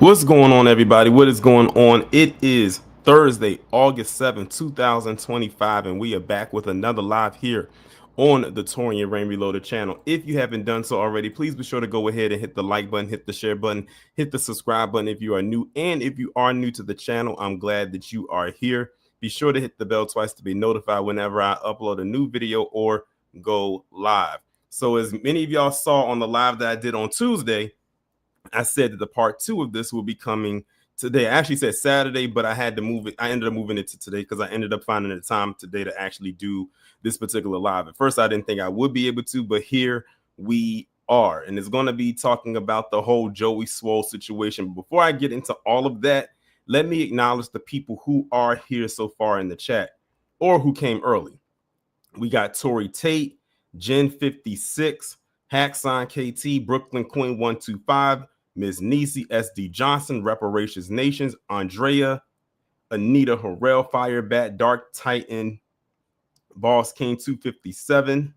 What's going on, everybody? What is going on? It is Thursday, August 7th, 2025, and we are back with another live here on the Torian Rain Reloaded channel. If you haven't done so already, please be sure to go ahead and hit the like button, hit the share button, hit the subscribe button if you are new. And if you are new to the channel, I'm glad that you are here. Be sure to hit the bell twice to be notified whenever I upload a new video or go live. So as many of y'all saw on the live that I did on Tuesday, I said that the part 2 of this will be coming today. I actually said Saturday, but I had to move it. I ended up moving it to today because I ended up finding the time today to actually do this particular live. At first, I didn't think I would be able to, but here we are. And it's going to be talking about the whole Joey Swoll situation. Before I get into all of that, let me acknowledge the people who are here so far in the chat or who came early. We got Tori Tate, Jen 56, Hacksign KT, Brooklyn Queen 125, Ms. Nisi, SD Johnson, Reparations Nations, Andrea, Anita Harrell, Firebat, Dark Titan, Boss King 257,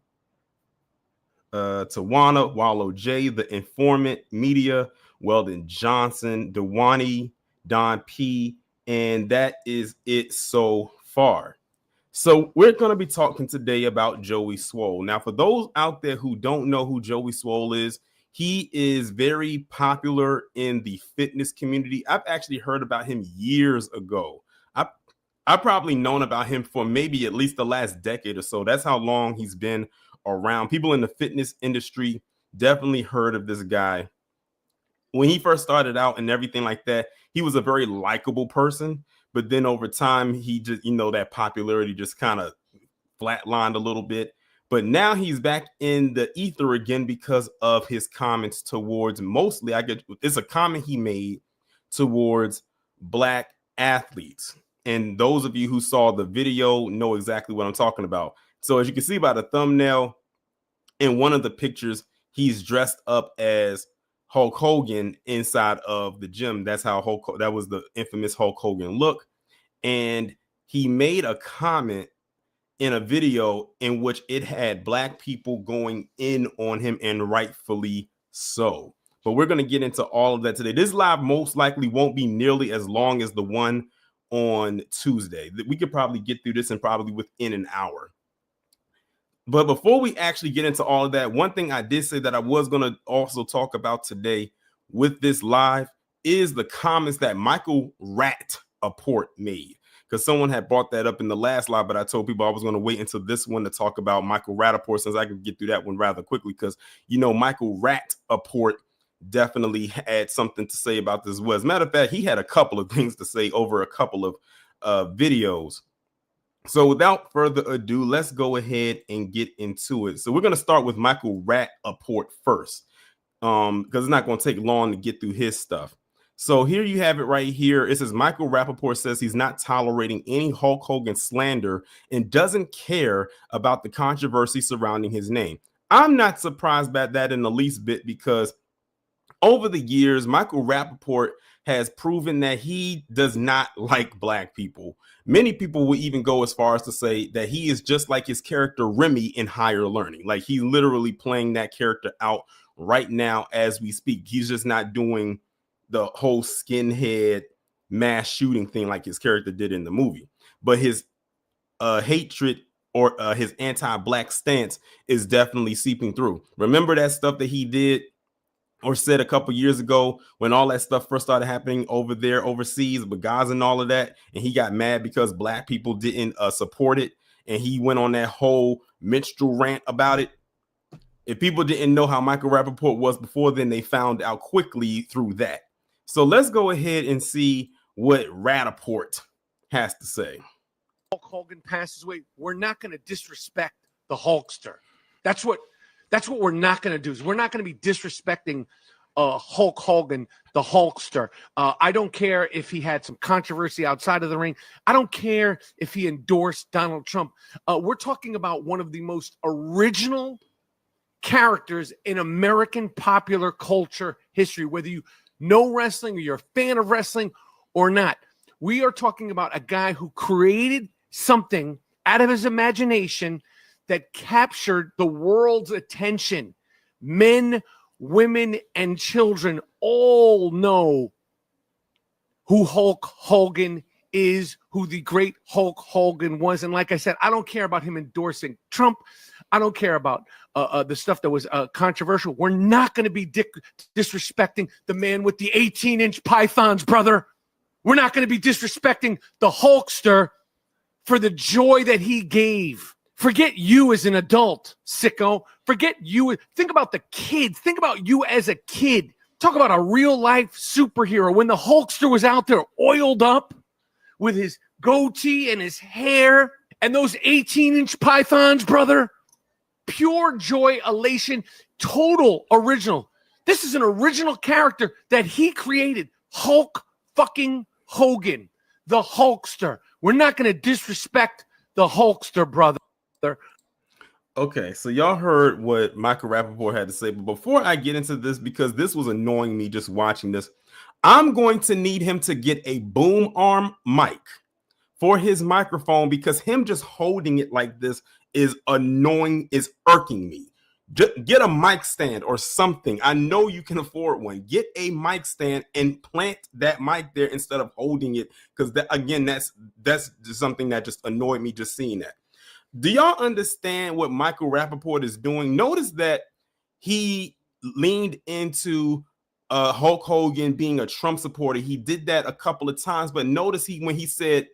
Tawana, Wallow J, The Informant, Media, Weldon Johnson, Dewani, Don P, and that is it so far. So we're going to be talking today about Joey Swoll. Now, for those out there who don't know who Joey Swoll is, he is very popular in the fitness community. I've actually heard about him years ago. I've probably known about him for maybe at least the last decade or so. That's how long he's been around. People in the fitness industry definitely heard of this guy. When he first started out and everything like that, he was a very likable person. But then over time, he just, that popularity just kind of flatlined a little bit. But now he's back in the ether again because of his comments towards it's a comment he made towards Black athletes. And those of you who saw the video know exactly what I'm talking about. So as you can see by the thumbnail, in one of the pictures, he's dressed up as Hulk Hogan inside of the gym. That's how that was the infamous Hulk Hogan look. And he made a comment in a video in which it had Black people going in on him, and rightfully so. But we're going to get into all of that today. This live most likely won't be nearly as long as the one on Tuesday. We could probably get through this in probably within an hour. But before we actually get into all of that, one thing I did say that I was going to also talk about today with this live is the comments that Michael Rapaport made. Because someone had brought that up in the last live, but I told people I was going to wait until this one to talk about Michael Rapaport, since I could get through that one rather quickly. Because, Michael Rapaport definitely had something to say about this. As a matter of fact, he had a couple of things to say over a couple of videos. So without further ado, let's go ahead and get into it. So we're going to start with Michael Rapaport first, because it's not going to take long to get through his stuff. So here you have it right here. It says Michael Rapaport says he's not tolerating any Hulk Hogan slander and doesn't care about the controversy surrounding his name. I'm not surprised by that in the least bit, because over the years, Michael Rapaport has proven that he does not like Black people. Many people will even go as far as to say that he is just like his character Remy in Higher Learning. Like, he's literally playing that character out right now as we speak. He's just not doing the whole skinhead mass shooting thing like his character did in the movie. But his hatred or his anti-Black stance is definitely seeping through. Remember that stuff that he did or said a couple years ago when all that stuff first started happening over there overseas with Gaza and all of that, and he got mad because Black people didn't support it, and he went on that whole minstrel rant about it. If people didn't know how Michael Rapaport was before then, they found out quickly through that. So let's go ahead and see what Rapaport has to say. Hulk Hogan passes away, we're not going to disrespect the Hulkster. That's what we're not going to do. Is we're not going to be disrespecting Hulk Hogan, the Hulkster. I don't care if he had some controversy outside of the ring. I don't care if he endorsed Donald Trump. We're talking about one of the most original characters in American popular culture history, whether you know wrestling or you're a fan of wrestling or not. We are talking about a guy who created something out of his imagination that captured the world's attention. Men, women, and children all know who Hulk Hogan is, who the great Hulk Hogan was. And like I said, I don't care about him endorsing Trump. I don't care about the stuff that was controversial. We're not going to be disrespecting the man with the 18-inch pythons, brother. We're not going to be disrespecting the Hulkster for the joy that he gave. Forget you as an adult, sicko. Forget you. Think about the kids. Think about you as a kid. Talk about a real-life superhero. When the Hulkster was out there oiled up with his goatee and his hair and those 18-inch pythons, brother, pure joy, elation, total original. This is an original character that he created. Hulk fucking Hogan, the Hulkster. We're not going to disrespect the Hulkster, brother. Okay, so y'all heard what Michael Rapaport had to say, but before I get into this, because this was annoying me just watching this, I'm going to need him to get a boom arm mic for his microphone, because him just holding it like this is annoying, is irking me. Get a mic stand or something. I know you can afford one. Get a mic stand and plant that mic there instead of holding it, because that, again, that's just something that just annoyed me just seeing that. Do y'all understand what Michael Rapaport is doing? Notice that he leaned into Hulk Hogan being a Trump supporter. He did that a couple of times, but notice when he said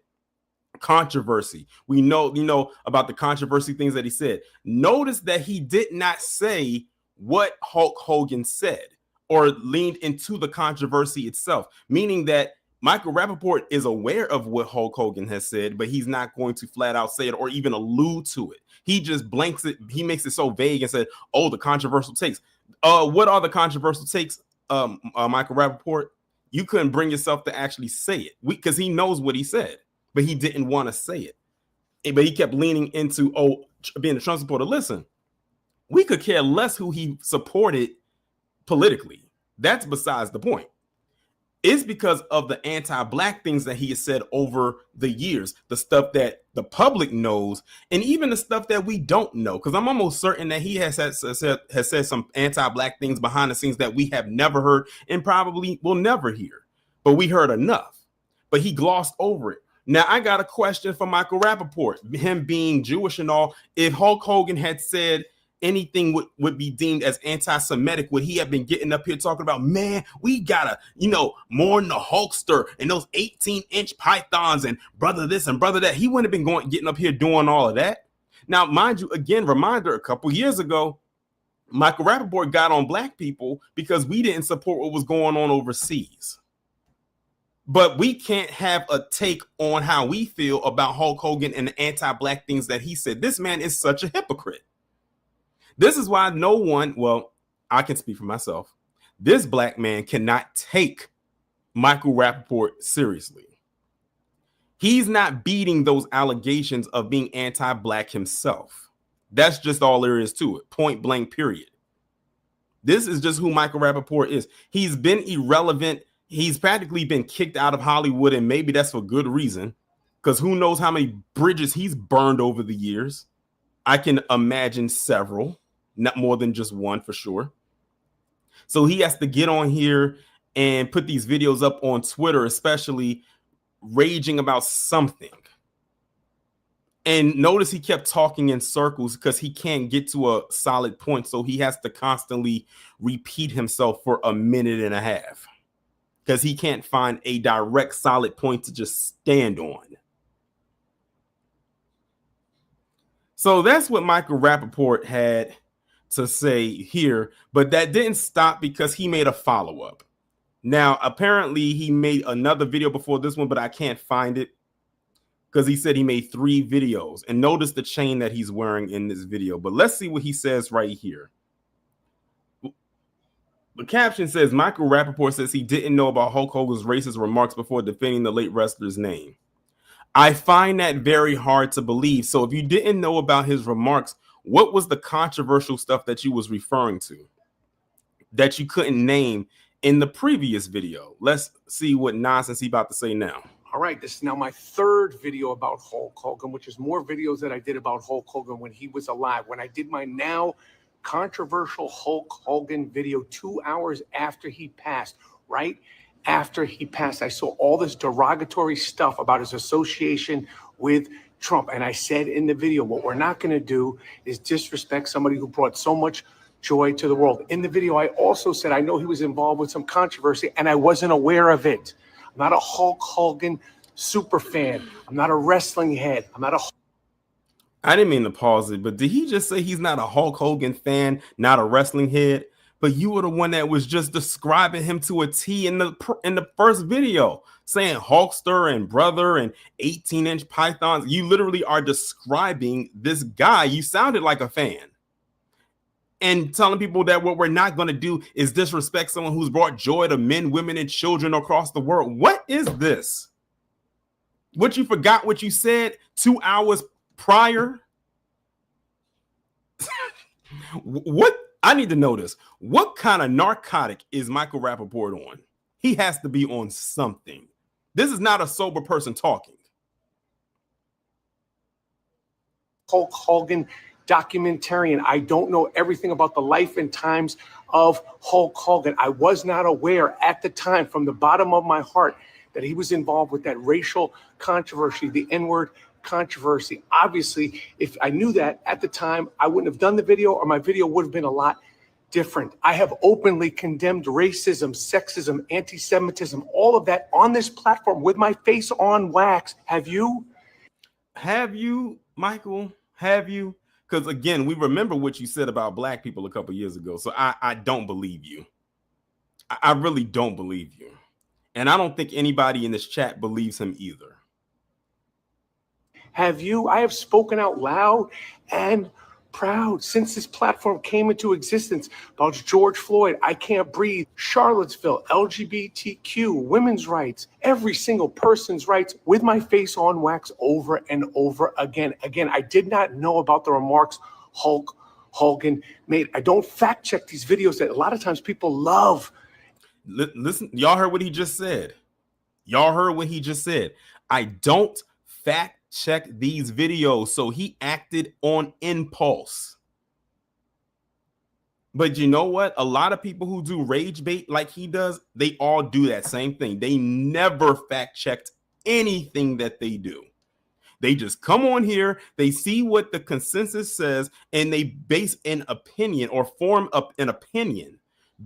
controversy, we know about the controversy things that he said. Notice that he did not say what Hulk Hogan said or leaned into the controversy itself, meaning that Michael Rapaport is aware of what Hulk Hogan has said, but he's not going to flat out say it or even allude to it. He just blanks it. He makes it so vague and said, "Oh, the controversial takes." What are the controversial takes, Michael Rapaport? You couldn't bring yourself to actually say it because he knows what he said, but he didn't want to say it. But he kept leaning into, being a Trump supporter. Listen, we could care less who he supported politically. That's besides the point. It's because of the anti-black things that he has said over the years, the stuff that the public knows, and even the stuff that we don't know. Because I'm almost certain that he has said some anti-black things behind the scenes that we have never heard and probably will never hear. But we heard enough. But he glossed over it. Now, I got a question for Michael Rapaport. Him being Jewish and all, if Hulk Hogan had said anything would be deemed as anti-Semitic, would he have been getting up here talking about, man, we gotta, mourn the Hulkster and those 18-inch pythons and brother this and brother that? He wouldn't have been getting up here doing all of that. Now, mind you, again, reminder, a couple years ago, Michael Rapaport got on black people because we didn't support what was going on overseas. But we can't have a take on how we feel about Hulk Hogan and the anti-black things that he said. This man is such a hypocrite. This is why no one, well, I can speak for myself. This black man cannot take Michael Rapaport seriously. He's not beating those allegations of being anti-black himself. That's just all there is to it. Point blank, period. This is just who Michael Rapaport is. He's been irrelevant. He's practically been kicked out of Hollywood, and maybe that's for good reason, because who knows how many bridges he's burned over the years. I can imagine several, not more than just one for sure. So he has to get on here and put these videos up on Twitter, especially raging about something. And notice he kept talking in circles because he can't get to a solid point. So he has to constantly repeat himself for a minute and a half because he can't find a direct solid point to just stand on. So that's what Michael Rapaport had to say here, but that didn't stop because he made a follow-up. Now, apparently he made another video before this one, but I can't find it because he said he made 3 videos. And notice the chain that he's wearing in this video. But let's see what he says right here. The caption says, Michael Rapaport says he didn't know about Hulk Hogan's racist remarks before defending the late wrestler's name. I find that very hard to believe. So if you didn't know about his remarks, what was the controversial stuff that you was referring to that you couldn't name in the previous video? Let's see what nonsense he's about to say now. All right, this is now my 3rd video about Hulk Hogan, which is more videos that I did about Hulk Hogan when he was alive. When I did my now controversial Hulk Hogan video 2 hours after he passed, right? after he passed, I saw all this derogatory stuff about his association with Trump. And I said in the video, what we're not going to do is disrespect somebody who brought so much joy to the world. In the video, I also said, I know he was involved with some controversy and I wasn't aware of it. I'm not a Hulk Hogan super fan. I'm not a wrestling head. I'm not a... I didn't mean to pause it, but did he just say he's not a Hulk Hogan fan, not a wrestling head? But you were the one that was just describing him to a T in the first video, saying Hulkster and brother and 18-inch pythons. You literally are describing this guy. You sounded like a fan. And telling people that what we're not going to do is disrespect someone who's brought joy to men, women, and children across the world. What is this? What, you forgot what you said 2 hours prior? What? I need to know this. What kind of narcotic is Michael Rapaport on? He has to be on something. This is not a sober person talking. Hulk Hogan documentarian. I don't know everything about the life and times of Hulk Hogan. I was not aware at the time, from the bottom of my heart, that he was involved with that racial controversy, the N-word controversy. Obviously, if I knew that at the time, I wouldn't have done the video, or my video would have been a lot different. I have openly condemned racism, sexism, anti-Semitism, all of that on this platform with my face on wax. Have you? Have you, Michael? Have you? Because again, we remember what you said about black people a couple years ago. So I don't believe you. I really don't believe you. And I don't think anybody in this chat believes him either. Have you? I have spoken out loud and proud since this platform came into existence about George Floyd, I Can't Breathe, Charlottesville, LGBTQ, women's rights, every single person's rights, with my face on wax over and over again. Again, I did not know about the remarks Hulk Hogan made. I don't fact check these videos that a lot of times people love. Listen, y'all heard what he just said. Y'all heard what he just said. I don't fact check these videos. So he acted on impulse. But you know what? A lot of people who do rage bait like he does, they all do that same thing. They never fact checked anything that they do. They just come on here, they see what the consensus says, and they base an opinion or form up an opinion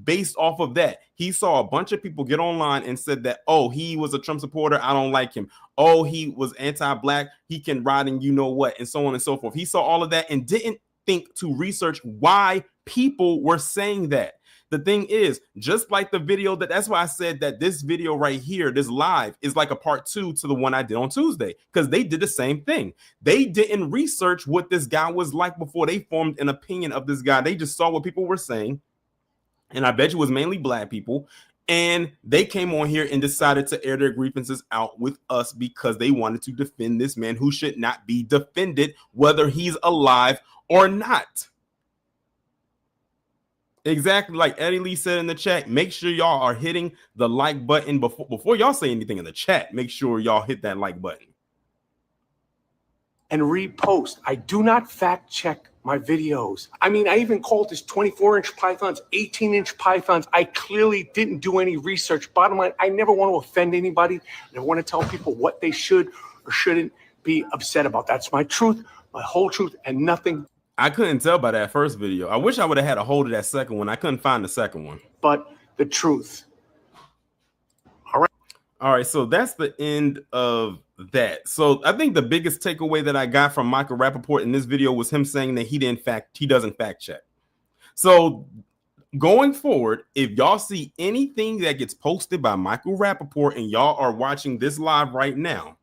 based off of that. He saw a bunch of people get online and said that, oh, he was a Trump supporter, I don't like him. Oh, he was anti-black, he can ride and you know what, and so on and so forth. He saw all of that and didn't think to research why people were saying that. The thing is, just like the video, that's why I said that this video right here, this live, is like a part 2 to the one I did on Tuesday, because they did the same thing. They didn't research what this guy was like before they formed an opinion of this guy. They just saw what people were saying, and I bet you it was mainly black people, and they came on here and decided to air their grievances out with us because they wanted to defend this man who should not be defended, whether he's alive or not. Exactly like Eddie Lee said in the chat, make sure y'all are hitting the like button before y'all say anything in the chat. Make sure y'all hit that like button. And repost. I do not fact check my videos. I mean, I even called this 24-inch pythons, 18-inch pythons. I clearly didn't do any research. Bottom line, I never want to offend anybody. I want to tell people what they should or shouldn't be upset about. That's my truth, my whole truth, and nothing. I couldn't tell by that first video. I wish I would have had a hold of that second one. I couldn't find the second one. But the truth. All right, so that's the end of that. So I think the biggest takeaway that I got from Michael Rapaport in this video was him saying that he doesn't fact check. So going forward, if y'all see anything that gets posted by Michael Rapaport and y'all are watching this live right now,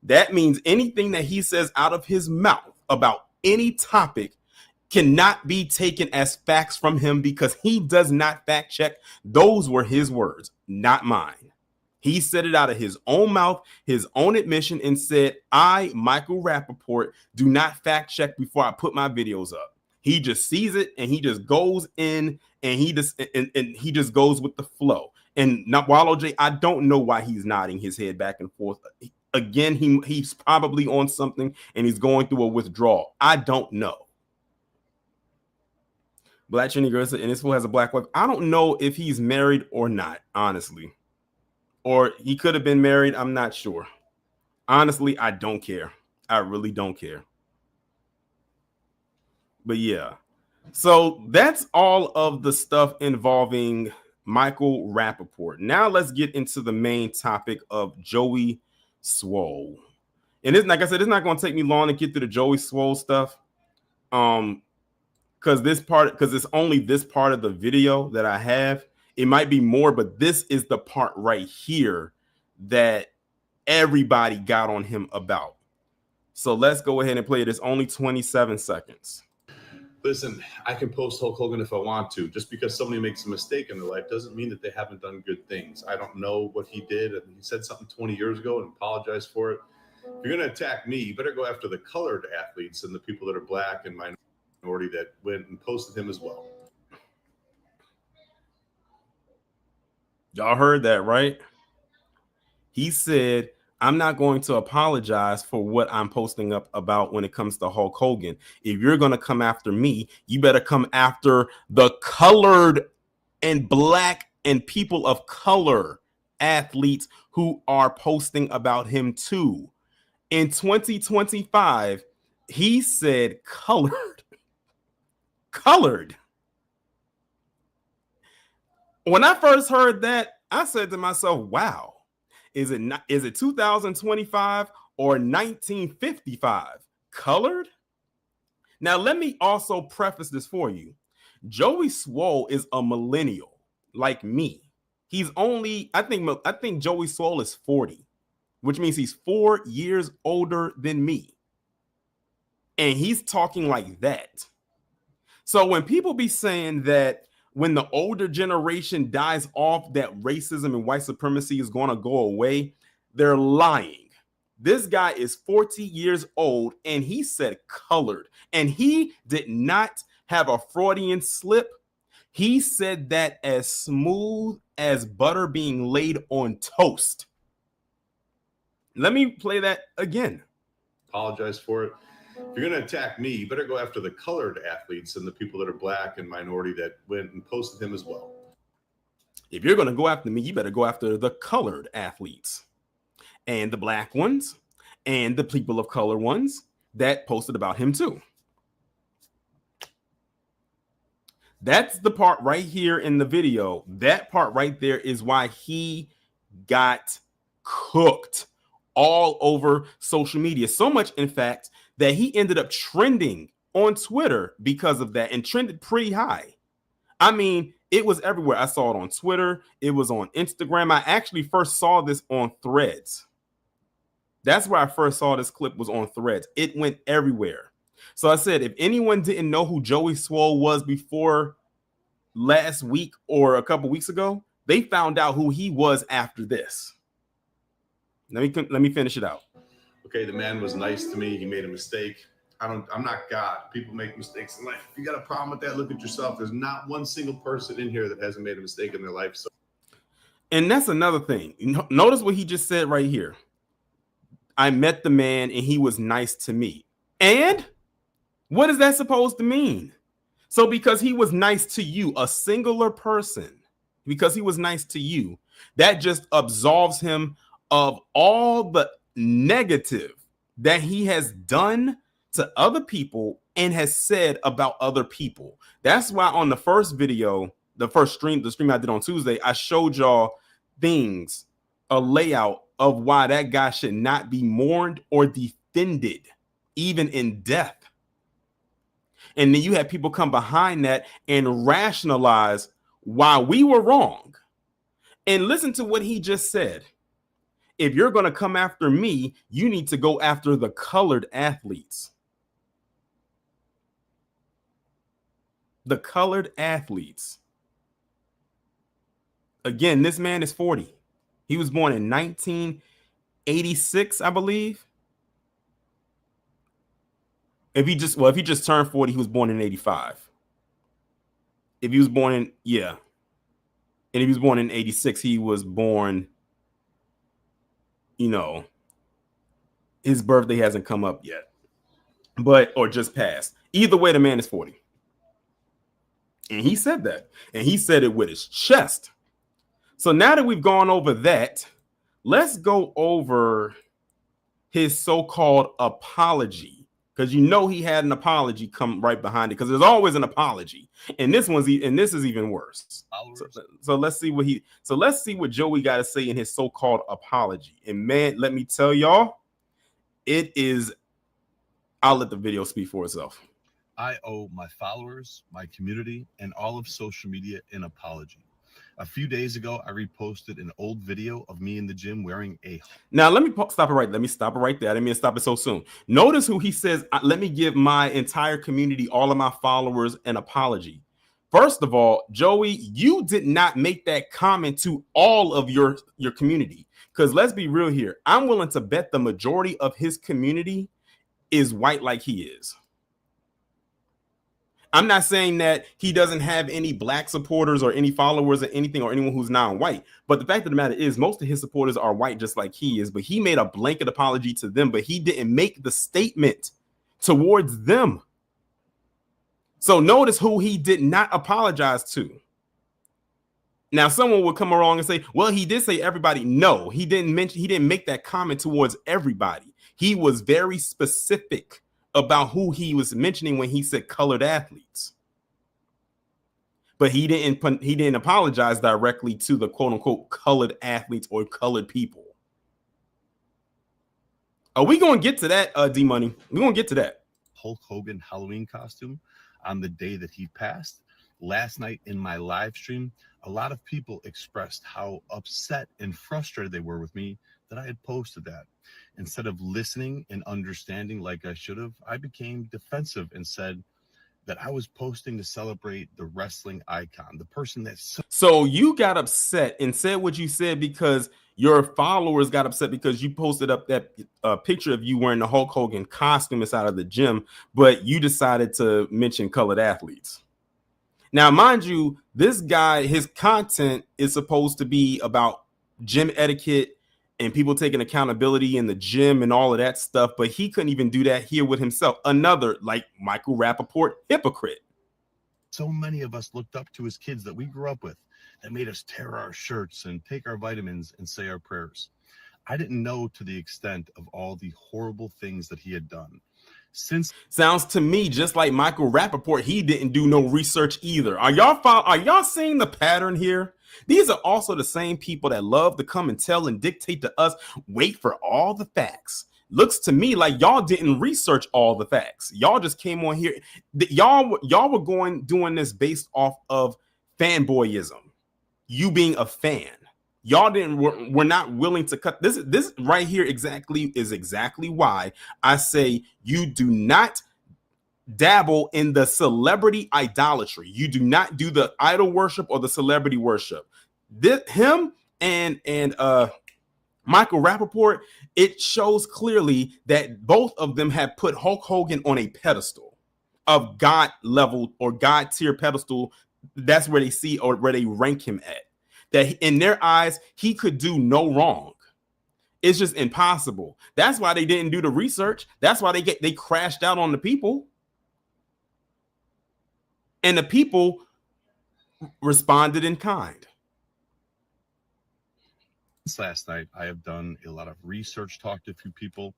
that means anything that he says out of his mouth about any topic cannot be taken as facts from him, because he does not fact check. Those were his words, not mine. He said it out of his own mouth, his own admission, and said, I, Michael Rapaport, do not fact check before I put my videos up. He just sees it and he just goes in and he just goes with the flow. And not Wallow J, I don't know why he's nodding his head back and forth. Again, he's probably on something and he's going through a withdrawal. I don't know. Black Trini Girl said, and this fool has a black wife. I don't know if he's married or not, honestly. or he could have been married. I'm not sure. Honestly, I don't care. I really don't care. But yeah. So that's all of the stuff involving Michael Rapaport. Now let's get into the main topic of Joey Swoll. And it's, like I said, it's not going to take me long to get through the Joey Swoll stuff. Because it's only this part of the video that I have. It might be more, but this is the part right here that everybody got on him about. So let's go ahead and play it. It's only 27 seconds. Listen, I can post Hulk Hogan if I want to. Just because somebody makes a mistake in their life doesn't mean that they haven't done good things. I don't know what he did. He said something 20 years ago and apologized for it. If you're going to attack me, you better go after the colored athletes and the people that are black and minority that went and posted him as well. Y'all heard that, right? He said, I'm not going to apologize for what I'm posting up about when it comes to Hulk Hogan. If you're going to come after me, you better come after the colored and black and people of color athletes who are posting about him too. In 2025, he said colored. Colored. When I first heard that, I said to myself, wow. Is it 2025 or 1955? Colored? Now, let me also preface this for you. Joey Swoll is a millennial like me. He's only, I think Joey Swoll is 40, which means he's 4 years older than me. And he's talking like that. So when people be saying that when the older generation dies off, that racism and white supremacy is going to go away, they're lying. This guy is 40 years old and he said colored, and he did not have a Freudian slip. He said that as smooth as butter being laid on toast. Let me play that again. Apologize for it. If you're going to attack me, you better go after the colored athletes and the people that are black and minority that went and posted him as well. If you're going to go after me, you better go after the colored athletes and the black ones and the people of color ones that posted about him too. That's the part right here in the video. That part right there is why he got cooked all over social media. So much, in fact, that he ended up trending on Twitter because of that, and trended pretty high. I mean, it was everywhere. I saw it on Twitter. It was on Instagram. I actually first saw this on Threads. That's where I first saw this clip, was on Threads. It went everywhere. So I said, if anyone didn't know who Joey Swoll was before last week or a couple weeks ago, they found out who he was after this. Let me finish it out. Okay, the man was nice to me. He made a mistake. I'm not God. People make mistakes in life. If you got a problem with that, look at yourself. There's not one single person in here that hasn't made a mistake in their life. So, and that's another thing. Notice what he just said right here. I met the man and he was nice to me. And what is that supposed to mean? So because he was nice to you, a singular person, because he was nice to you, that just absolves him of all the negative that he has done to other people and has said about other people. That's why on the first video, the stream I did on Tuesday, I showed y'all things, a layout of why that guy should not be mourned or defended, even in death. And then you had people come behind that and rationalize why we were wrong. And listen to what he just said. If you're going to come after me, you need to go after the colored athletes. The colored athletes. Again, this man is 40. He was born in 1986, I believe. If he just turned 40, he was born in 85. If he was born in, yeah. And if he was born in 86, he was born, his birthday hasn't come up yet, or just passed. Either way, the man is 40. And he said that, and he said it with his chest. So now that we've gone over that, let's go over his so-called apology, because you know he had an apology come right behind it, because there's always an apology, and this is even worse. So let's see what Joey got to say in his so-called apology. And man, let me tell y'all, I'll let the video speak for itself. I owe my followers, my community, and all of social media an apology. A few days ago, I reposted an old video of me in the gym wearing a... Now, let me stop it right. Let me stop it right there. I didn't mean to stop it so soon. Notice who he says, let me give my entire community, all of my followers, an apology. First of all, Joey, you did not make that comment to all of your community. Because let's be real here. I'm willing to bet the majority of his community is white like he is. I'm not saying that he doesn't have any black supporters or any followers or anything, or anyone who's non-white. But the fact of the matter is most of his supporters are white just like he is. But he made a blanket apology to them, but he didn't make the statement towards them. So notice who he did not apologize to. Now, someone will come along and say, well, he did say everybody. No, he didn't make that comment towards everybody. He was very specific about who he was mentioning when he said colored athletes. But he didn't apologize directly to the quote unquote colored athletes or colored people. Are we going to get to that, D-Money? We're going to get to that. Hulk Hogan Halloween costume on the day that he passed. Last night in my live stream, a lot of people expressed how upset and frustrated they were with me that I had posted that. Instead of listening and understanding like I should have, I became defensive and said that I was posting to celebrate the wrestling icon, the person that's... So you got upset and said what you said because your followers got upset because you posted up that picture of you wearing the Hulk Hogan costume inside of the gym, but you decided to mention colored athletes. Now, mind you, this guy, his content is supposed to be about gym etiquette and people taking accountability in the gym and all of that stuff, but he couldn't even do that here with himself. Another, like Michael Rapaport, hypocrite. So many of us looked up to his kids that we grew up with that made us tear our shirts and take our vitamins and say our prayers. I didn't know to the extent of all the horrible things that he had done. Sounds to me just like Michael Rapaport, he didn't do no research either. Are y'all seeing the pattern here? These are also the same people that love to come and tell and dictate to us, wait for all the facts. Looks to me like y'all didn't research all the facts. Y'all just came on here. Y'all were doing this based off of fanboyism. You being a fan. Y'all were not willing to cut this right here is exactly why I say you do not dabble in the celebrity idolatry. You do not do the idol worship or the celebrity worship. Him and Michael Rapaport, it shows clearly that both of them have put Hulk Hogan on a pedestal of God level or God tier pedestal. That's where they see or where they rank him at. That in their eyes, he could do no wrong. It's just impossible. That's why they didn't do the research. That's why they crashed out on the people. And the people responded in kind. Last night, I have done a lot of research, talked to a few people,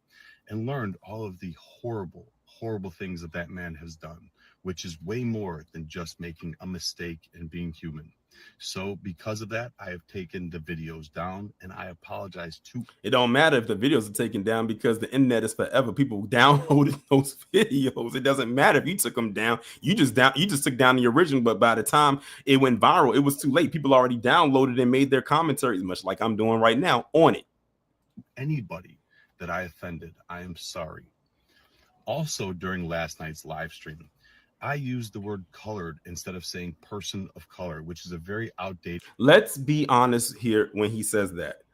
and learned all of the horrible, horrible things that man has done, which is way more than just making a mistake and being human. So because of that, I have taken the videos down, and I apologize to... It don't matter if the videos are taken down because the internet is forever. People downloaded those videos. It doesn't matter if you took them down. You just took down the original, but by the time it went viral, it was too late. People already downloaded and made their commentaries, much like I'm doing right now, on it. Anybody that I offended, I am sorry. Also, during last night's live stream, I used the word colored instead of saying person of color, which is a very outdated... Let's be honest here when he says that.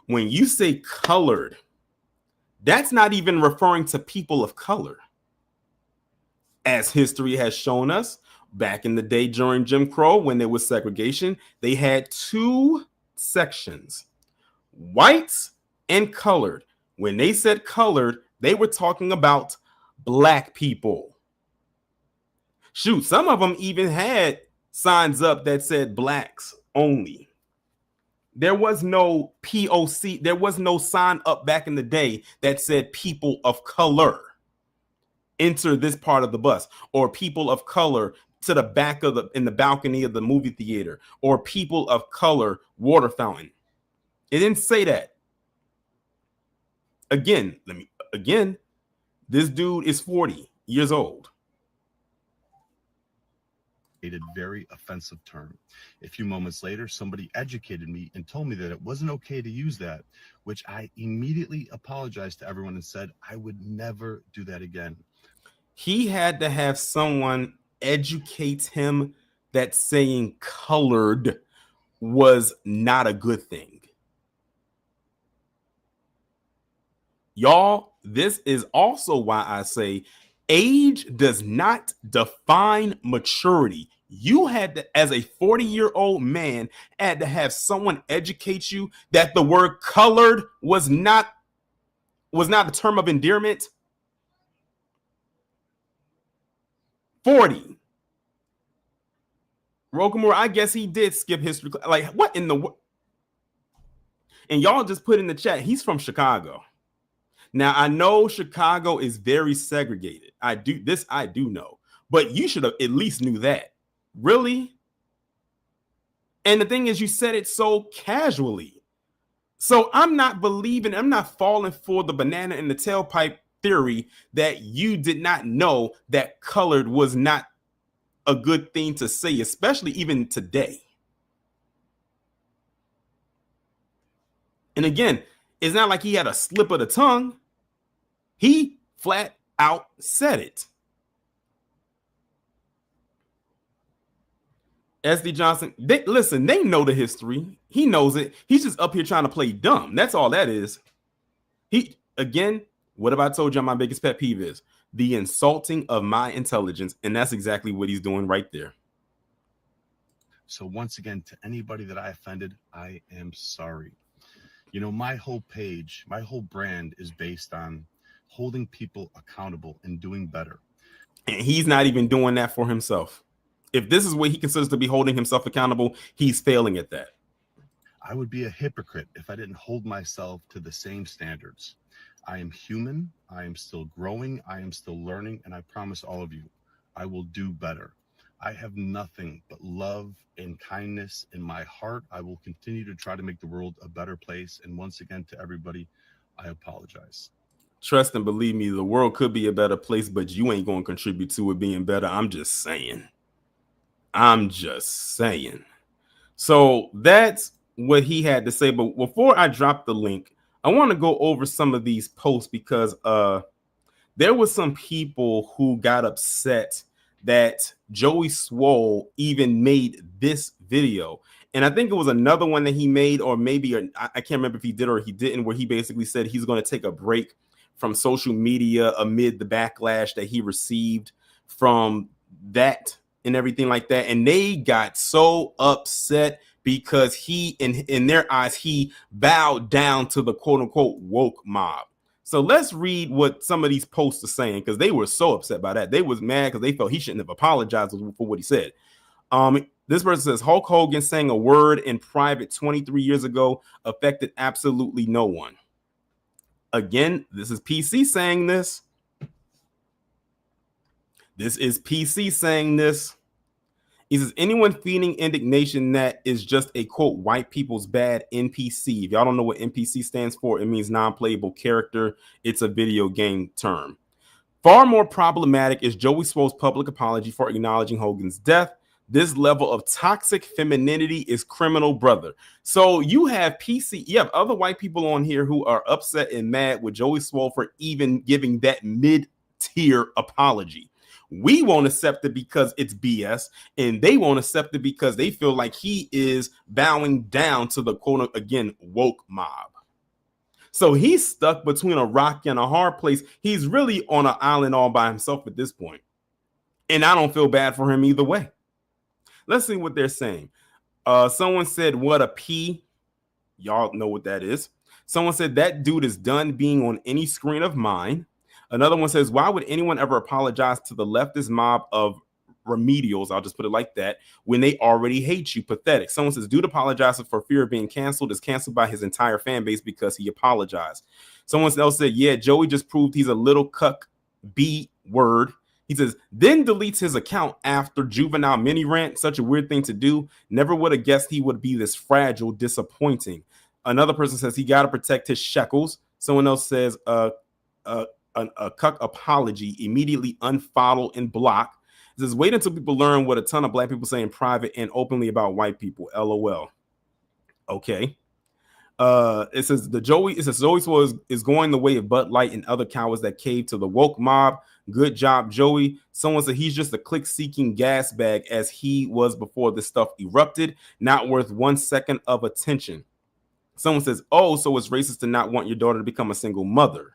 When you say colored, that's not even referring to people of color. As history has shown us, back in the day during Jim Crow, when there was segregation, they had two sections, whites and colored. When they said colored, they were talking about black people. Shoot, some of them even had signs up that said blacks only. There was no POC. There was no sign up back in the day that said people of color enter this part of the bus, or people of color to the back of in the balcony of the movie theater, or people of color water fountain. It didn't say that. Again, this dude is 40 years old. A very offensive term. A few moments later, somebody educated me and told me that it wasn't okay to use that, which I immediately apologized to everyone and said I would never do that again. He had to have someone educate him that saying colored was not a good thing. Y'all, this is also why I say age does not define maturity. You had to, as a 40-year-old man, had to have someone educate you that the word colored was not a term of endearment. 40. Rokamura, I guess he did skip history. Like, what in the... And y'all just put in the chat, he's from Chicago. Now, I know Chicago is very segregated. I do know. But you should have at least knew that. Really? And the thing is, you said it so casually. So I'm not falling for the banana in the tailpipe theory that you did not know that colored was not a good thing to say, especially even today. And again, it's not like he had a slip of the tongue. He flat out said it. SD Johnson, they know the history. He knows it. He's just up here trying to play dumb. That's all that is. What have I told you my biggest pet peeve is? The insulting of my intelligence. And that's exactly what he's doing right there. So once again, to anybody that I offended, I am sorry. You know, my whole page, my whole brand is based on holding people accountable and doing better. And he's not even doing that for himself. If this is what he considers to be holding himself accountable, he's failing at that. I would be a hypocrite if I didn't hold myself to the same standards. I am human. I am still growing. I am still learning. And I promise all of you, I will do better. I have nothing but love and kindness in my heart. I will continue to try to make the world a better place. And once again, to everybody, I apologize. Trust and believe me, the world could be a better place, but you ain't going to contribute to it being better. I'm just saying. So that's what he had to say. But before I drop the link, I want to go over some of these posts because there was some people who got upset that Joey Swoll even made this video. And I think it was another one that he made, or maybe I can't remember if he did or he didn't, where he basically said he's going to take a break from social media amid the backlash that he received from that and everything like that. And they got so upset because he, in their eyes, he bowed down to the quote unquote woke mob. So let's read what some of these posts are saying, because they were so upset by that. They was mad because they felt he shouldn't have apologized for what he said. This person says Hulk Hogan saying a word in private 23 years ago affected absolutely no one. Again, this is PC saying this. This is PC saying this. He says, anyone feeding indignation that is just a, quote, white people's bad NPC. If y'all don't know what NPC stands for, it means non-playable character. It's a video game term. Far more problematic is Joey Swoll's public apology for acknowledging Hogan's death. This level of toxic femininity is criminal, brother. So you have other white people on here who are upset and mad with Joey Swoll for even giving that mid-tier apology. We won't accept it because it's BS, and they won't accept it because they feel like he is bowing down to the quote, again, woke mob. So he's stuck between a rock and a hard place. He's really on an island all by himself at this point. And I don't feel bad for him either way. Let's see what they're saying. Someone said, what a P. Y'all know what that is. Someone said, that dude is done being on any screen of mine. Another one says, why would anyone ever apologize to the leftist mob of remedials, I'll just put it like that, when they already hate you. Pathetic. Someone says, dude apologizes for fear of being canceled, is canceled by his entire fan base because he apologized. Someone else said, yeah, Joey just proved he's a little cuck B word. He says, then deletes his account after juvenile mini rant. Such a weird thing to do. Never would have guessed he would be this fragile, disappointing. Another person says he got to protect his shekels. Someone else says, a cuck apology, immediately unfollow and block. It says, wait until people learn what a ton of black people say in private and openly about white people. LOL. Okay. It says Joey Swoll is going the way of Bud Light and other cowards that cave to the woke mob. Good job, Joey. Someone said he's just a click-seeking gas bag as he was before this stuff erupted. Not worth 1 second of attention. Someone says, oh, so it's racist to not want your daughter to become a single mother.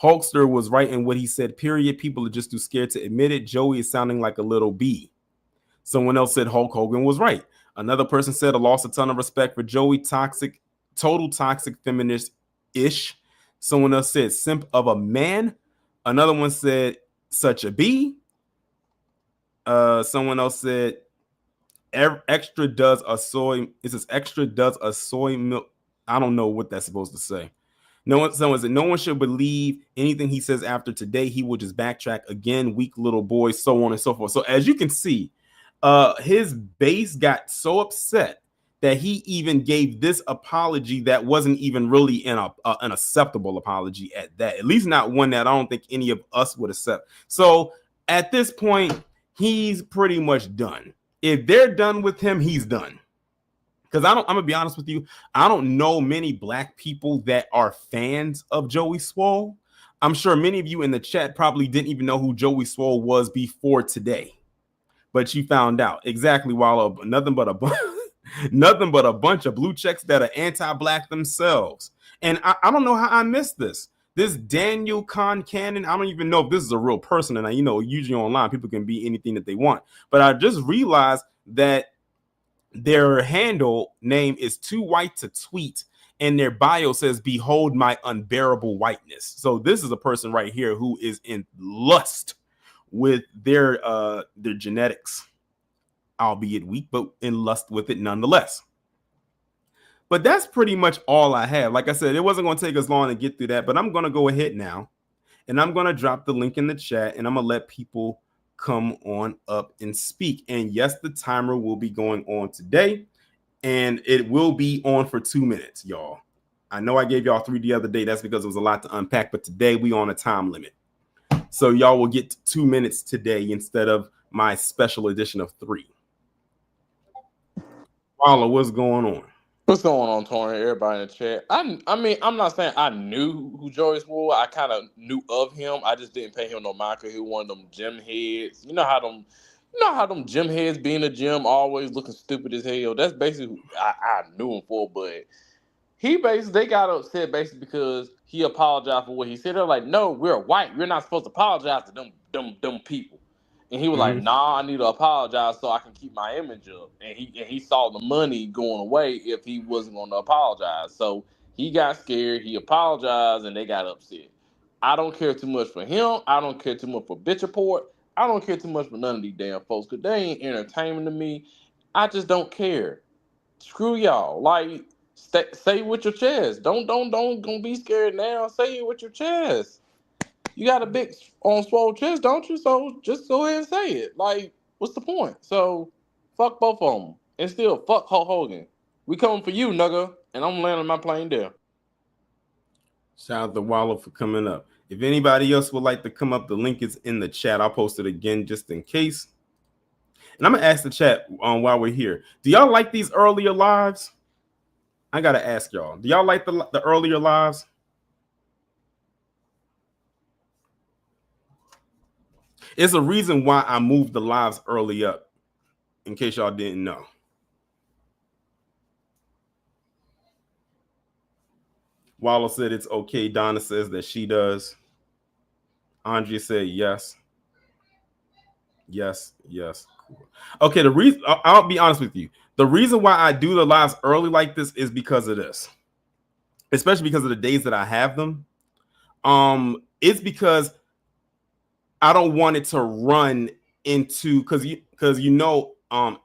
Hulkster was right in what he said, period. People are just too scared to admit it. Joey is sounding like a little bee. Someone else said Hulk Hogan was right. Another person said, I lost a ton of respect for Joey. Toxic, total toxic feminist-ish. Someone else said, simp of a man. Another one said, such a bee. Someone else said, extra does a soy. It says extra does a soy milk. I don't know what that's supposed to say. Someone said no one should believe anything he says after today. He will just backtrack again. Weak little boy, so on and so forth. So as you can see, his base got so upset that he even gave this apology that wasn't even really an acceptable apology at that. At least not one that I don't think any of us would accept. So at this point, he's pretty much done. If they're done with him, he's done. Because I'm gonna be honest with you, I don't know many black people that are fans of Joey Swoll. I'm sure many of you in the chat probably didn't even know who Joey Swoll was before today, but you found out exactly. While nothing but a bunch of blue checks that are anti-black themselves. And I don't know how I missed this. This Daniel Cannon, I don't even know if this is a real person. And usually online people can be anything that they want. But I just realized that their handle name is Too White to Tweet, and their bio says, behold my unbearable whiteness. So this is a person right here who is in lust with their genetics, albeit weak, but in lust with it nonetheless. But that's pretty much all I have. Like I said, it wasn't going to take us long to get through that, but I'm going to go ahead now, and I'm going to drop the link in the chat, and I'm going to let people come on up and speak. And yes, the timer will be going on today, and it will be on for 2 minutes, y'all. I know I gave y'all 3 the other day. That's because it was a lot to unpack, but today we on a time limit. So y'all will get 2 minutes today instead of my special edition of 3. Paula, what's going on? What's going on, Tony? Everybody in the chat. I mean, I'm not saying I knew who Joey Swoll was. I kind of knew of him. I just didn't pay him no mind because he was one of them gym heads. You know how them gym heads be in the gym always looking stupid as hell. That's basically who I knew him for. But they got upset basically because he apologized for what he said. They're like, no, we're white. We're not supposed to apologize to them people. And he was like, nah, I need to apologize so I can keep my image up. And he saw the money going away if he wasn't going to apologize. So he got scared. He apologized, and they got upset. I don't care too much for him. I don't care too much for Rapaport. I don't care too much for none of these damn folks because they ain't entertainment to me. I just don't care. Screw y'all. Like, say it with your chest. Don't be scared now. Say it with your chest. You got a big on swole chest, don't you? So just go ahead and say it. Like, what's the point? So, fuck both of them. And still, fuck Hulk Hogan. We coming for you, nigga. And I'm landing my plane there. Shout out to Wallow for coming up. If anybody else would like to come up, the link is in the chat. I'll post it again just in case. And I'm going to ask the chat while we're here. Do y'all like these earlier lives? I got to ask y'all. Do y'all like the earlier lives? It's a reason why I moved the lives early up, in case y'all didn't know. Wallow said it's okay. Donna says that she does. Andrea said yes. Yes. Cool. Okay, the reason I'll be honest with you. The reason why I do the lives early like this is because of this. Especially because of the days that I have them. It's because I don't want it to run into because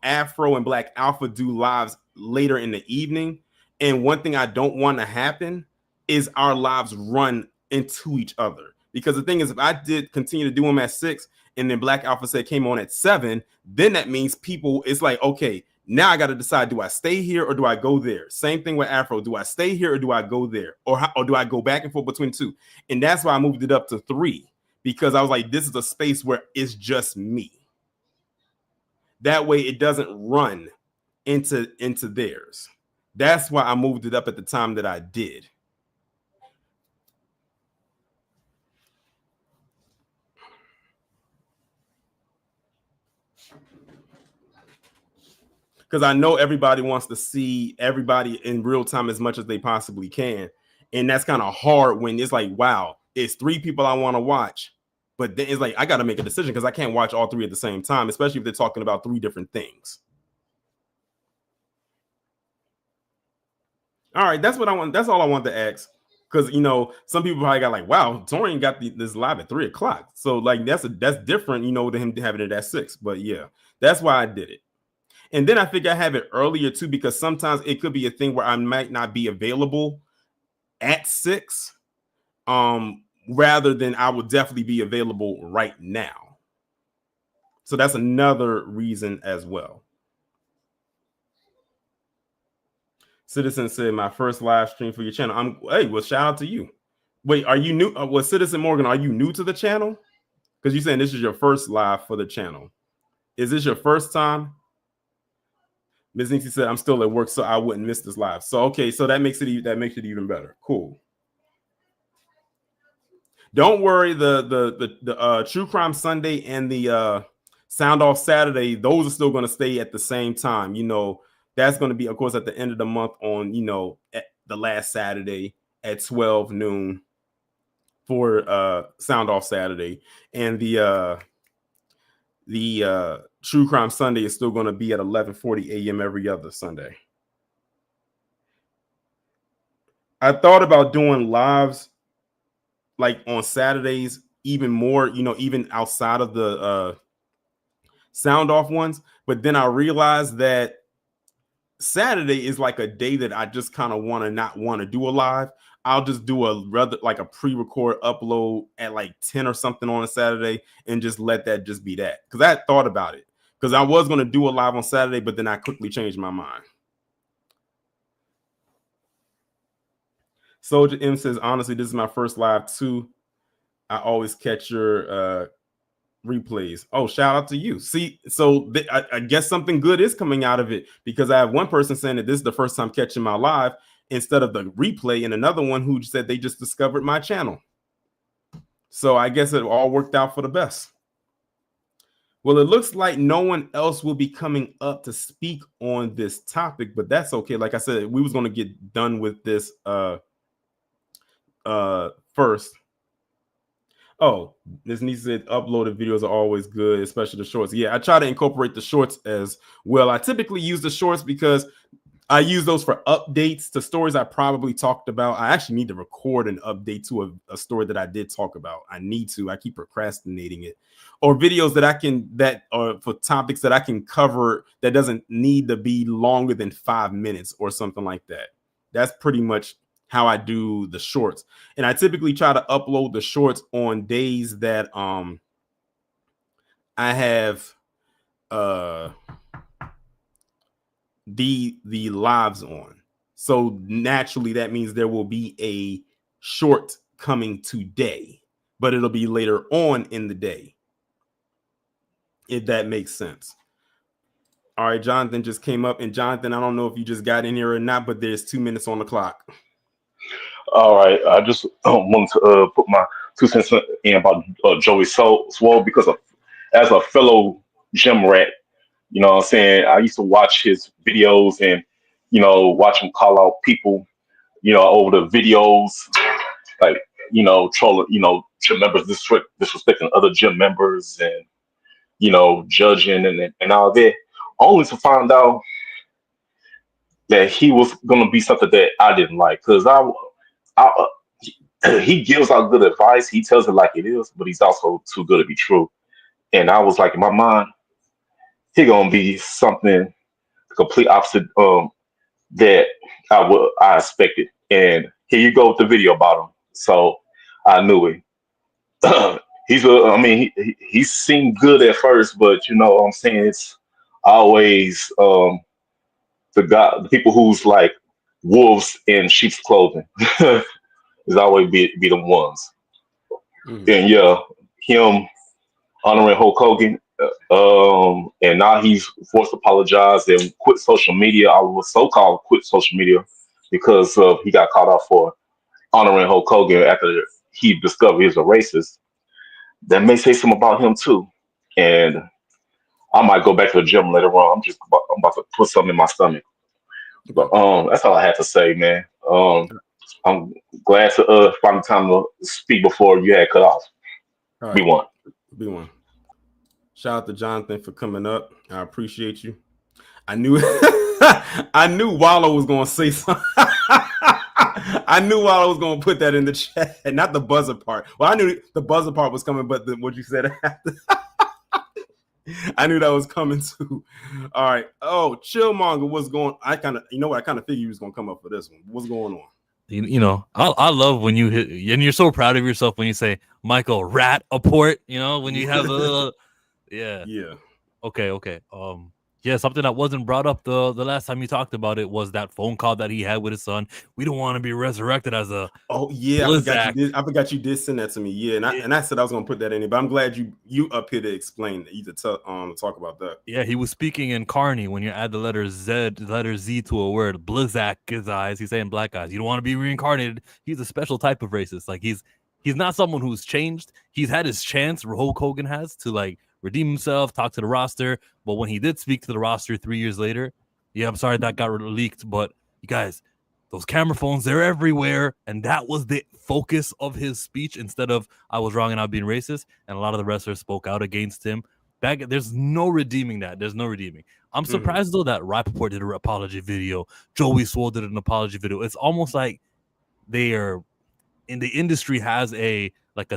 Afro and Black Alpha do lives later in the evening, and one thing I don't want to happen is our lives run into each other. Because the thing is, if I did continue to do them at 6 and then Black Alpha said came on at 7, then that means people, it's like, okay, now I got to decide, do I stay here or do I go there? Same thing with Afro. Do I stay here or do I go there? Or do I go back and forth between 2? And that's why I moved it up to 3, because I was like, this is a space where it's just me. That way it doesn't run into theirs. That's why I moved it up at the time that I did. Because I know everybody wants to see everybody in real time as much as they possibly can. And that's kind of hard when it's like, wow, it's 3 people I want to watch. But then it's like, I got to make a decision because I can't watch all 3 at the same time, especially if they're talking about 3 different things. All right, that's what I want. That's all I want to ask. Because, some people probably got like, wow, Torian got this live at 3 o'clock. So like, that's different, than him having it at 6. But yeah, that's why I did it. And then I figure I have it earlier too, because sometimes it could be a thing where I might not be available at 6, rather than I will definitely be available right now. So that's another reason as well. Citizen said, my first live stream for your channel. Hey, well, shout out to you. Wait, are you new? Citizen Morgan, are you new to the channel? Because you're saying this is your first live for the channel. Is this your first time? Ms. Nixie said, I'm still at work, so I wouldn't miss this live. So, okay, so that makes it even better. Cool. Don't worry, the True Crime Sunday and the Sound Off Saturday, those are still going to stay at the same time. That's going to be, of course, at the end of the month on, at the last Saturday at 12 noon for Sound Off Saturday. And the True Crime Sunday is still going to be at 11:40 a.m. every other Sunday. I thought about doing lives like on Saturdays, even more, even outside of the Sound Off ones. But then I realized that Saturday is like a day that I just kind of not want to do a live. I'll just do a pre-record upload at like 10 or something on a Saturday and just let that just be that. Because I had thought about it. Because I was going to do a live on Saturday, but then I quickly changed my mind. Soldier M says, honestly, this is my first live too. I always catch your replays. Oh, shout out to you. See, so I guess something good is coming out of it, because I have one person saying that this is the first time catching my live instead of the replay, and another one who said they just discovered my channel. So I guess it all worked out for the best. Well, it looks like no one else will be coming up to speak on this topic, but that's okay. Like I said, we was going to get done with this first. Oh, this needs to uploaded videos are always good, especially the shorts. Yeah, I try to incorporate the shorts as well. I typically use the shorts because I use those for updates to stories I probably talked about. I actually need to record an update to a story that I did talk about. I keep procrastinating it. Or videos that are for topics that I can cover that doesn't need to be longer than 5 minutes or something like that. That's pretty much how I do the shorts. And I typically try to upload the shorts on days that I have the lives on. So naturally that means there will be a short coming today, but it'll be later on in the day, if that makes sense. All right, Jonathan just came up, and Jonathan, I don't know if you just got in here or not, but there's 2 minutes on the clock. All right, I just wanted to put my 2 cents in about Joey Swoll, because as a fellow gym rat, you know what I'm saying, I used to watch his videos and, watch him call out people, over the videos, like, trolling, gym members disrespecting other gym members and, judging and all that, only to find out that he was going to be something that I didn't like. Because he gives out good advice. He tells it like it is, but he's also too good to be true. And I was like, in my mind, he gonna be something complete opposite that I expected. And here you go with the video about him. So I knew it. I mean, he seemed good at first, but you know what I'm saying? It's always the people who's like wolves in sheep's clothing is always be the ones. Mhm. And yeah, him honoring Hulk Hogan, and now he's forced to apologize and quit social media. I was so-called quit social media because he got caught out for honoring Hulk Hogan after he discovered he was a racist. That may say something about him too. And I might go back to the gym later on. I'm about to put something in my stomach. But Okay. that's all I had to say, man. I'm glad to find the time to speak before you had cut off. All We right. won. B1. Shout out to Jonathan for coming up. I appreciate you. I knew I knew Wallow was gonna say something. I knew Wallow was gonna put that in the chat. Not the buzzer part. Well, I knew the buzzer part was coming, but what you said after. I knew that was coming too. All right. Oh, Chillmonger, what's going? I kind of figured you was gonna come up for this one. What's going on? You know, I love when you hit, and you're so proud of yourself when you say Michael Rapaport. You know, when you have the little, yeah. Okay. Yeah, something that wasn't brought up the last time you talked about it was that phone call that he had with his son. We don't want to be resurrected as a Oh yeah, Blizzak. I forgot you did send that to me. Yeah, and I said I was gonna put that in there, but I'm glad you up here to explain that. You to talk about that. Yeah, he was speaking in Carney. When you add the letter Z to a word, Blizzak his eyes. He's saying black guys. You don't want to be reincarnated. He's a special type of racist. Like he's not someone who's changed. He's had his chance. Hulk Hogan has to like redeem himself, talk to the roster. But when he did speak to the roster 3 years later, yeah, I'm sorry that got leaked. But you guys, those camera phones, they're everywhere, and that was the focus of his speech. Instead of I was wrong and I'm being racist, and a lot of the wrestlers spoke out against him. There's no redeeming that. There's no redeeming. I'm surprised though that Rapaport did an apology video. Joey Swoll did an apology video. It's almost like they are in the industry has a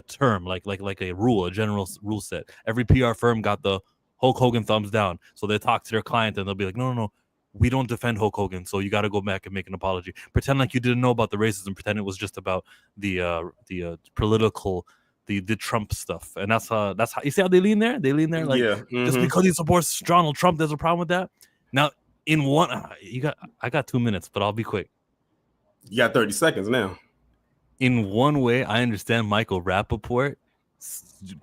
term, like a rule, a general rule set. Every PR firm got the Hulk Hogan thumbs down. So they talk to their client and they'll be like, no, we don't defend Hulk Hogan. So you got to go back and make an apology. Pretend like you didn't know about the racism. Pretend it was just about the political, the Trump stuff. And that's how you see how they lean there. They lean there like just because he supports Donald Trump, there's a problem with that. Now in one, I got 2 minutes, but I'll be quick. You got 30 seconds now. In one way, I understand Michael Rapaport.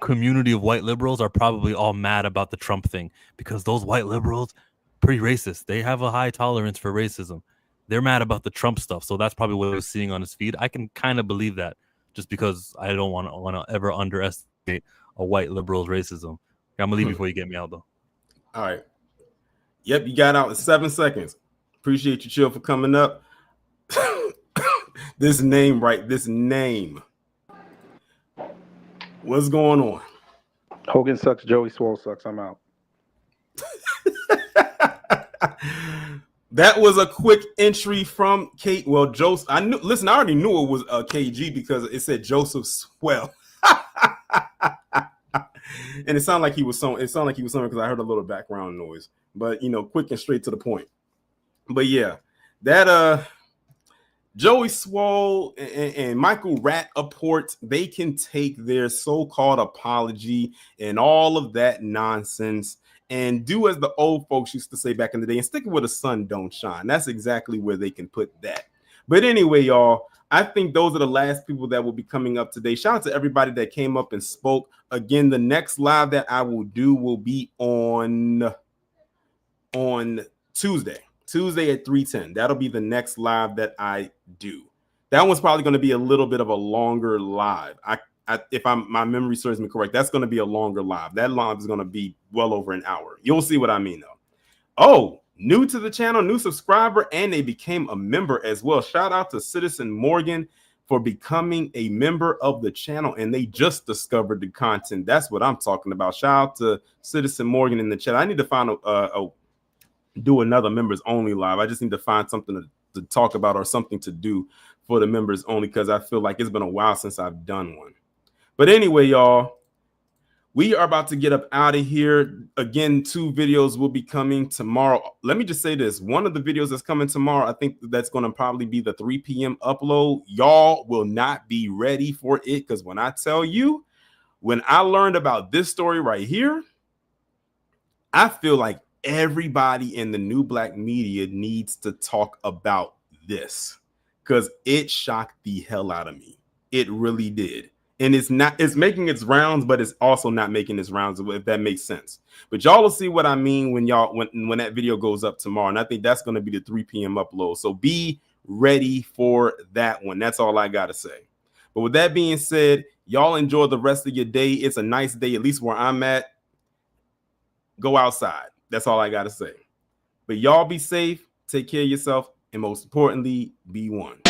Community of white liberals are probably all mad about the Trump thing because those white liberals, pretty racist. They have a high tolerance for racism. They're mad about the Trump stuff. So that's probably what I was seeing on his feed. I can kind of believe that just because I don't want to ever underestimate a white liberal's racism. I'm going to leave before you get me out, though. All right. Yep, you got out in 7 seconds. Appreciate you, Chill, for coming up. This name. What's going on? Hogan sucks. Joey Swoll sucks. I'm out. That was a quick entry from Kate. Well, Joseph, I already knew it was KG because it said Joseph Swell. And it sounded like he was somewhere because I heard a little background noise. But quick and straight to the point. But yeah, that Joey Swoll and Michael Rapaport, they can take their so-called apology and all of that nonsense and do as the old folks used to say back in the day and stick it where the sun don't shine. That's exactly where they can put that. But anyway, y'all, I think those are the last people that will be coming up today. Shout out to everybody that came up and spoke. Again, the next live that I will do will be on Tuesday at 3:10. That'll be the next live that I do. That one's probably going to be a little bit of a longer live. If my memory serves me correct, that's going to be a longer live. That live is going to be well over an hour. You'll see what I mean, though. Oh, new to the channel, new subscriber, and they became a member as well. Shout out to Citizen Morgan for becoming a member of the channel, and they just discovered the content. That's what I'm talking about. Shout out to Citizen Morgan in the chat. I need to find do another members only live. I just need to find something to talk about or something to do for the members only because I feel like it's been a while since I've done one. But anyway, y'all, We are about to get up out of here. Again, 2 videos will be coming tomorrow. Let me just say this. One of the videos that's coming tomorrow, I think that's going to probably be the 3 p.m. upload. Y'all will not be ready for it, because when I tell you, when I learned about this story right here, I feel like everybody in the new black media needs to talk about this, because it shocked the hell out of me. It really did. And it's making its rounds, but it's also not making its rounds, if that makes sense. But y'all will see what I mean when that video goes up tomorrow. And I think that's going to be the 3 p.m. upload. So be ready for that one. That's all I got to say. But with that being said, y'all enjoy the rest of your day. It's a nice day, at least where I'm at. Go outside. That's all I got to say. But y'all be safe, take care of yourself, and most importantly, be one.